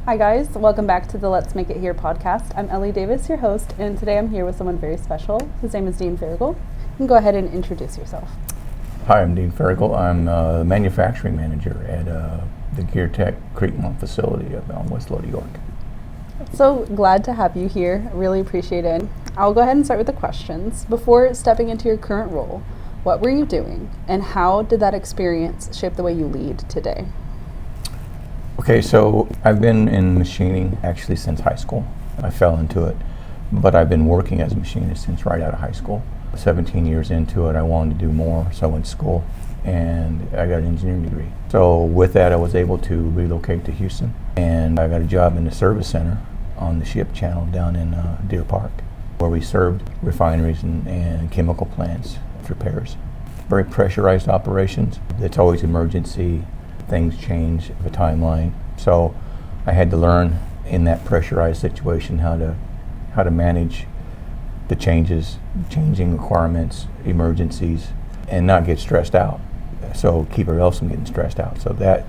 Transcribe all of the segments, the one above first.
Hi guys, welcome back to the Let's Make It Here podcast. I'm Ellie Davis, your host, and today I'm here with someone very special. His name is Dean Farragle. You can go ahead and introduce yourself. Hi, I'm Dean Farragle. I'm the manufacturing manager at the GearTech Creekmont facility up on West Lodi, York. So glad to have you here. Really appreciate it. I'll go ahead and start with the questions. Before stepping into your current role, what were you doing, and how did that experience shape the way you lead today? Okay, so I've been in machining actually since high school. I fell into it, but I've been working as a machinist since right out of high school. 17 years into it, I wanted to do more, so I went to school and I got an engineering degree. So with that, I was able to relocate to Houston, and I got a job in the service center on the ship channel down in Deer Park, where we served refineries and chemical plants with repairs. Very pressurized operations. It's always emergency. Things change the timeline. So I had to learn in that pressurized situation how to manage the changing requirements, emergencies, and not get stressed out. So keep everybody else from getting stressed out. So that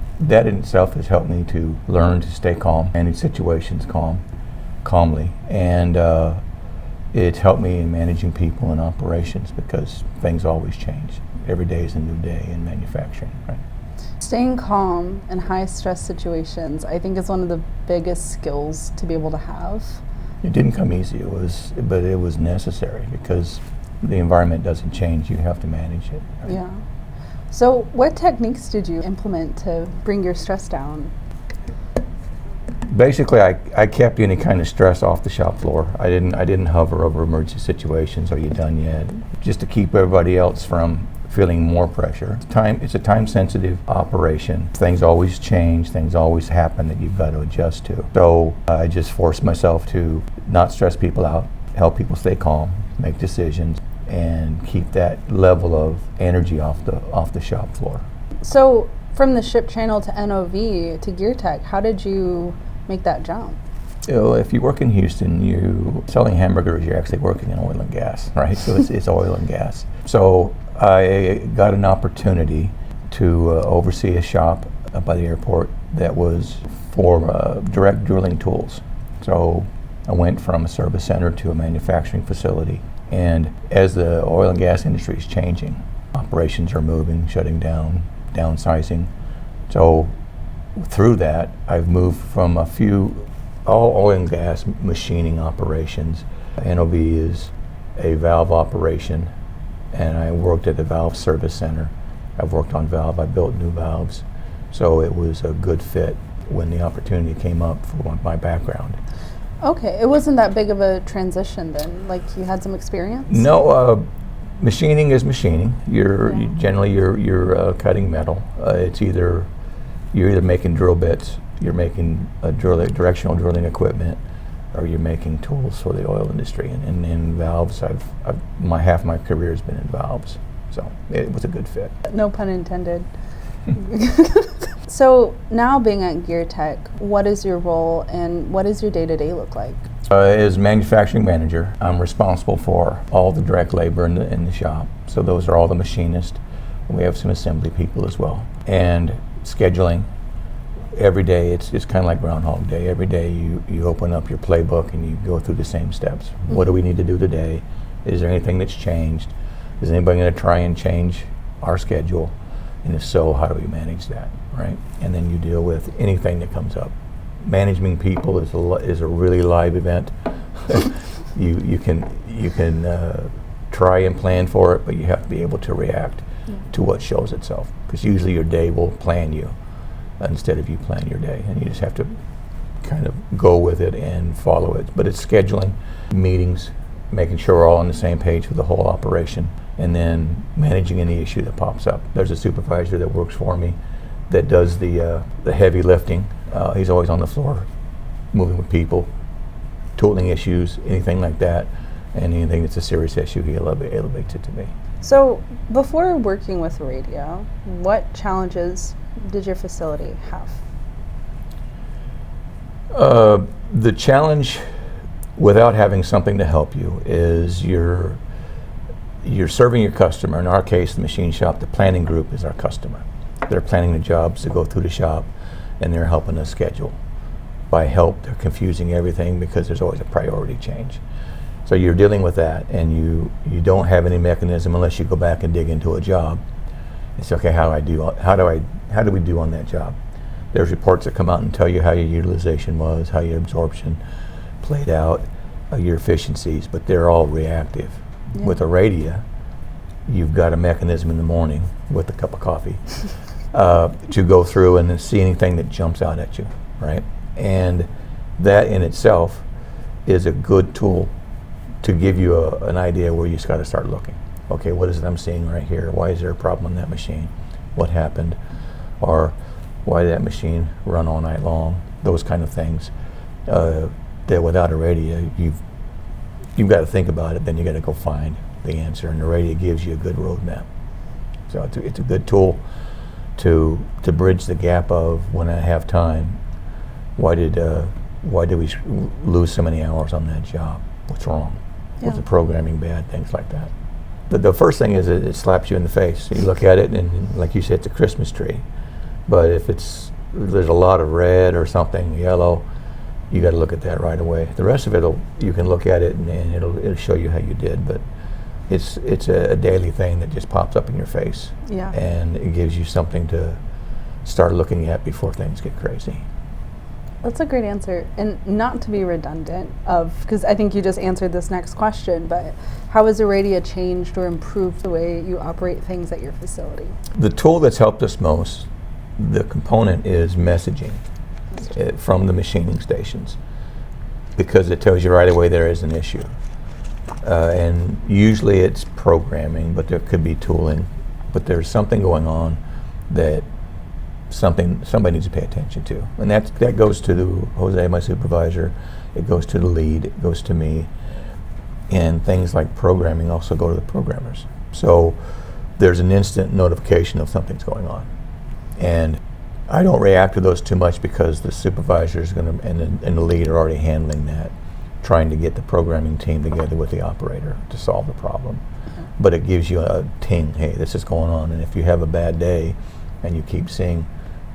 in itself has helped me to learn to stay calm, manage situations calmly, and it's helped me in managing people and operations because things always change. Every day is a new day in manufacturing, right? Staying calm in high-stress situations, I think, is one of the biggest skills to be able to have. It didn't come easy, but it was necessary because the environment doesn't change. You have to manage it. Right? Yeah. So what techniques did you implement to bring your stress down? Basically, I kept any kind of stress off the shop floor. I didn't hover over emergency situations. Are you done yet? Just to keep everybody else from feeling more pressure. It's a time-sensitive operation. Things always change. Things always happen that you've got to adjust to. So I just forced myself to not stress people out, help people stay calm, make decisions, and keep that level of energy off the shop floor. So from the ship channel to NOV to GearTech, how did you make that jump? If you work in Houston, selling hamburgers, you're actually working in oil and gas, right? So it's oil and gas. So I got an opportunity to oversee a shop up by the airport that was for direct drilling tools. So I went from a service center to a manufacturing facility. And as the oil and gas industry is changing, operations are moving, shutting down, downsizing. So through that, I've moved from all oil and gas machining operations. NOV is a valve operation, and I worked at the valve service center. I've worked on valve, I built new valves. So it was a good fit when the opportunity came up for my background. Okay, it wasn't that big of a transition then, like you had some experience? No, machining is machining. You're cutting metal. You're either making drill bits, you're making directional drilling equipment, or you're making tools for the oil industry. And in valves, half my career has been in valves, so it was a good fit. No pun intended. So now being at GearTech, what is your role and what does your day-to-day look like? As manufacturing manager, I'm responsible for all the direct labor in the shop. So those are all the machinists. We have some assembly people as well. And scheduling. Every day, it's kind of like Groundhog Day. Every day you open up your playbook and you go through the same steps. Mm-hmm. What do we need to do today? Is there anything that's changed? Is anybody going to try and change our schedule? And if so, how do we manage that, right? And then you deal with anything that comes up. Managing people is a really live event. you can try and plan for it, but you have to be able to react to what shows itself. Because usually your day will plan you instead of you plan your day, and you just have to kind of go with it and follow it. But it's scheduling meetings, making sure we're all on the same page with the whole operation, and then managing any issue that pops up. There's a supervisor that works for me that does the heavy lifting. He's always on the floor, moving with people, tooling issues, anything like that, and anything that's a serious issue, he elevates it to me. So before working with radio, what challenges did your facility have? The challenge, without having something to help you, is you're serving your customer. In our case, the machine shop, the planning group is our customer. They're planning the jobs to go through the shop, and they're helping us schedule. by help. They're confusing everything because there's always a priority change. So you're dealing with that, and you don't have any mechanism unless you go back and dig into a job. It's okay. How do we do on that job? There's reports that come out and tell you how your utilization was, how your absorption played out, your efficiencies, but they're all reactive. Yeah. With a radia, you've got a mechanism in the morning with a cup of coffee to go through and then see anything that jumps out at you, right? And that in itself is a good tool to give you an idea where you just got to start looking. Okay, what is it I'm seeing right here? Why is there a problem on that machine? What happened? Or why did that machine run all night long? Those kind of things. That without a radio, you've got to think about it, then you got to go find the answer, and the radio gives you a good roadmap. So it's a good tool to bridge the gap of when I have time. Why did we lose so many hours on that job? What's wrong? Yeah. Was the programming bad? Things like that. The first thing is it slaps you in the face. You look at it, and like you said, it's a Christmas tree. But if there's a lot of red or something yellow, you got to look at that right away. The rest of it, you can look at it and it'll show you how you did. But it's a daily thing that just pops up in your face. Yeah. And it gives you something to start looking at before things get crazy. That's a great answer. And not to be redundant because I think you just answered this next question, but how has Iradia changed or improved the way you operate things at your facility? The tool that's helped us most, the component, is messaging from the machining stations, because it tells you right away there is an issue. And usually it's programming, but there could be tooling. But there's something going on that somebody needs to pay attention to. And that goes to Jose, my supervisor, it goes to the lead, it goes to me. And things like programming also go to the programmers. So there's an instant notification of something's going on. And I don't react to those too much because the supervisor is going to, and the lead are already handling that, trying to get the programming team together with the operator to solve the problem. But it gives you a ting, hey, this is going on. And if you have a bad day and you keep seeing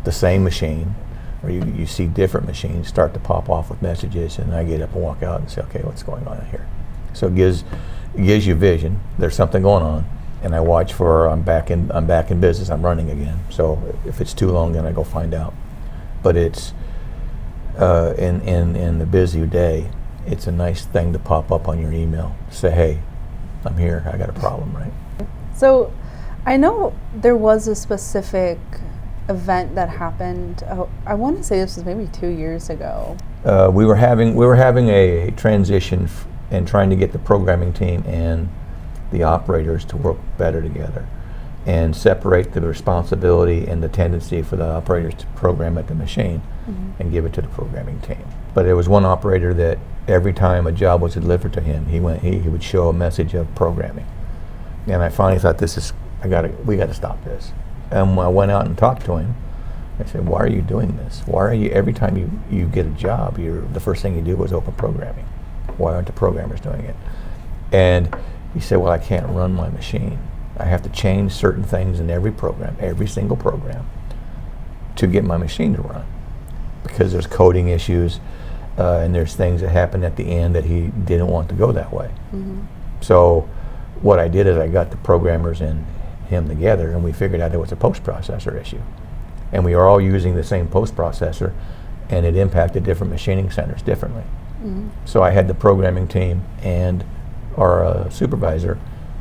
the same machine, or you see different machines start to pop off with messages, and I get up and walk out and say, okay, what's going on here? So it gives you vision. There's something going on, and I watch for I'm back in business. I'm running again. So if it's too long, then I go find out. But it's in the busy day, it's a nice thing to pop up on your email. Say, hey, I'm here. I got a problem, right? So I know there was a specific event that happened. I want to say this was maybe 2 years ago. We were having a transition and trying to get the programming team and the operators to work better together and separate the responsibility and the tendency for the operators to program at the machine and give it to the programming team. But there was one operator that every time a job was delivered to him, he would show a message of programming. And I finally thought, we got to stop this. And when I went out and talked to him, I said, why are you doing this? Why are you, every time you get a job, the first thing you do is open programming. Why aren't the programmers doing it? And he said, well, I can't run my machine. I have to change certain things in every single program, to get my machine to run. Because there's coding issues, and there's things that happen at the end that he didn't want to go that way. So what I did is I got the programmers and him together, and we figured out it was a post-processor issue. And we are all using the same post-processor, and it impacted different machining centers differently. So I had the programming team and our supervisor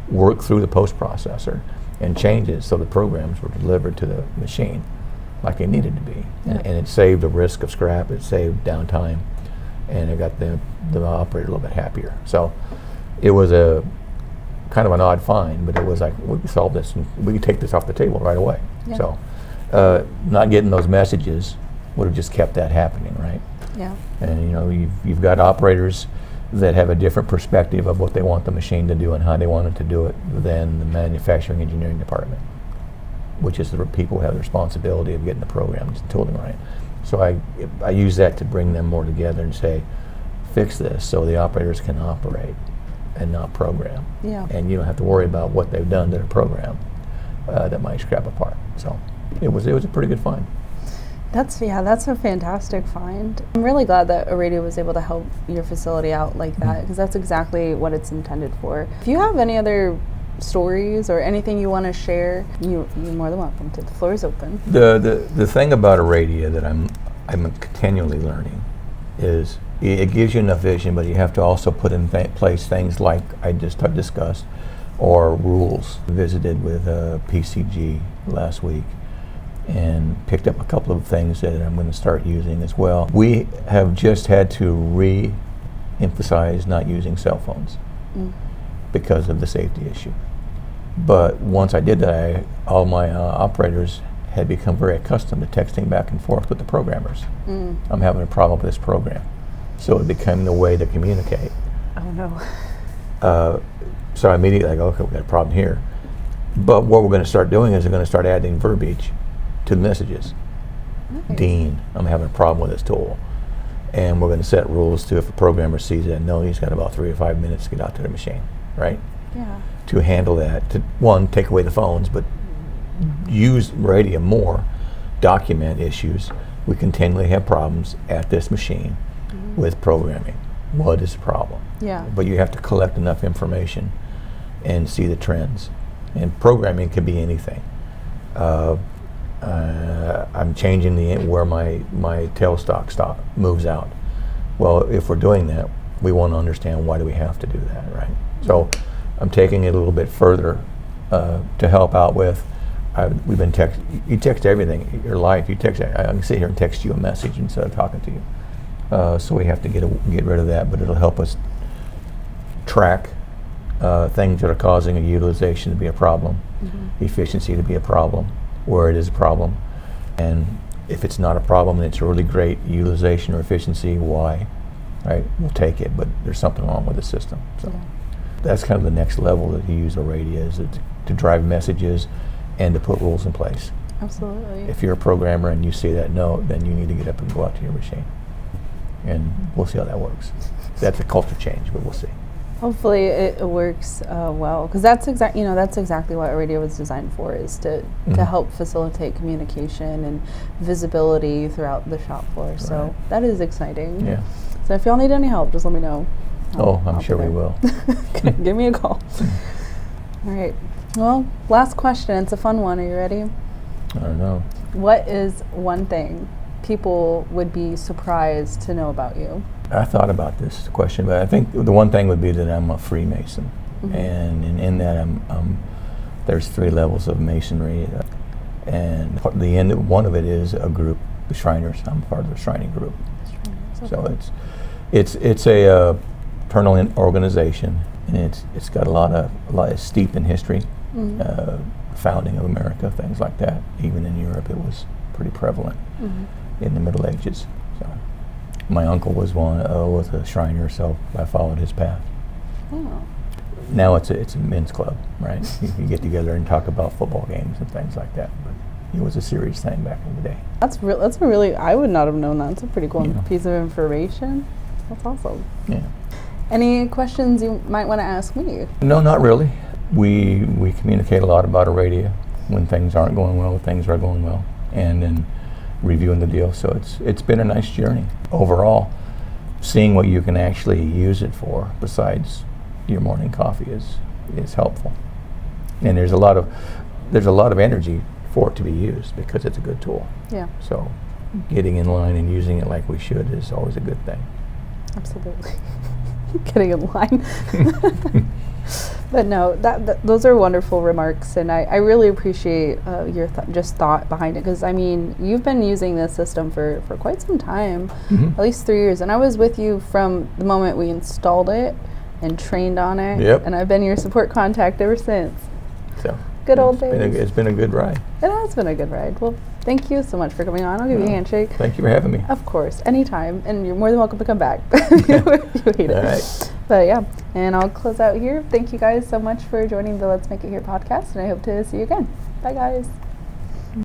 work through the post-processor and change it so the programs were delivered to the machine like they needed to be. And it saved the risk of scrap, it saved downtime, and it got the operator a little bit happier. So it was a kind of an odd find, but it was like, we can solve this and we can take this off the table right away. So not getting those messages would have just kept that happening, right? Yeah. And you've got operators that have a different perspective of what they want the machine to do and how they want it to do it than the manufacturing engineering department, which is the people who have the responsibility of getting the programs and tooling right. So I use that to bring them more together and say, fix this so the operators can operate and not program. Yeah. And you don't have to worry about what they've done to the program that might scrap apart. So it was a pretty good find. That's a fantastic find. I'm really glad that a radio was able to help your facility out like that, because that's exactly what it's intended for. If you have any other stories or anything you want to share, you're more than welcome to. The floor is open. The thing about a radio that I'm continually learning is it gives you enough vision, but you have to also put in place things like I just discussed, or rules. Visited with PCG last week and picked up a couple of things that I'm going to start using as well. We have just had to re-emphasize not using cell phones because of the safety issue. But once I did that, all my operators had become very accustomed to texting back and forth with the programmers. I'm having a problem with this program. So it became the way to communicate. Oh no. So I immediately go, okay, we got a problem here. But what we're going to start doing is we're going to start adding verbiage to the messages. Nice. Dean, I'm having a problem with this tool. And we're going to set rules to, if a programmer sees it, no, he's got about 3 or 5 minutes to get out to the machine, right? Yeah. To handle that, to one, take away the phones, but use radio more, document issues. We continually have problems at this machine with programming. What is the problem? Yeah. But you have to collect enough information and see the trends. And programming can be anything. I'm changing where my tailstock moves out. Well, if we're doing that, we want to understand why do we have to do that, right? So I'm taking it a little bit further to help out with. We've been you text everything, your life. You text. I can sit here and text you a message instead of talking to you. So we have to get rid of that, but it'll help us track things that are causing a utilization to be a problem, efficiency to be a problem, where it is a problem, and if it's not a problem and it's really great utilization or efficiency, why? Right? We'll take it, but there's something wrong with the system. So that's kind of the next level that you use a radio, is to drive messages and to put rules in place. Absolutely. If you're a programmer and you see that note, then you need to get up and go out to your machine. And we'll see how that works. That's a culture change, but we'll see. Hopefully it works well, because that's exactly what a radio was designed for, is to help facilitate communication and visibility throughout the shop floor. So that is exciting. Yeah. So if y'all need any help, just let me know. I'm sure we will. Give me a call. All right. Well, last question. It's a fun one. Are you ready? I don't know. What is one thing people would be surprised to know about you? I thought about this question, but I think the one thing would be that I'm a Freemason, and in that there's 3 levels of masonry, and the end one of it is a group, the Shriners. I'm part of the Shrining group. So it's a fraternal organization, and it's got a lot it's steeped in history, founding of America, things like that. Even in Europe, it was pretty prevalent in the Middle Ages. So my uncle was a Shriner, so I followed his path. Oh. Now it's a men's club, right? you get together and talk about football games and things like that. But it was a serious thing back in the day. That's a really, I would not have known that. It's a pretty cool piece of information. That's awesome. Yeah. Any questions you might want to ask me? No, not really. We communicate a lot about a radio when things aren't going well, when things are going well, and then reviewing the deal. So it's been a nice journey overall. Seeing what you can actually use it for besides your morning coffee is helpful. And there's a lot of energy for it to be used because it's a good tool. Yeah. So getting in line and using it like we should is always a good thing. Absolutely. Getting in line. But no, those are wonderful remarks, and I really appreciate your thought behind it, because I mean, you've been using this system for quite some time, at least 3 years, and I was with you from the moment we installed it and trained on it, and I've been your support contact ever since. So good old days. It's been a good ride. It has been a good ride. Well, thank you so much for coming on. I'll give you a handshake. Thank you for having me. Of course, anytime, and you're more than welcome to come back. You hate it. All right. But yeah, and I'll close out here. Thank you guys so much for joining the Let's Make It Here podcast, and I hope to see you again. Bye, guys.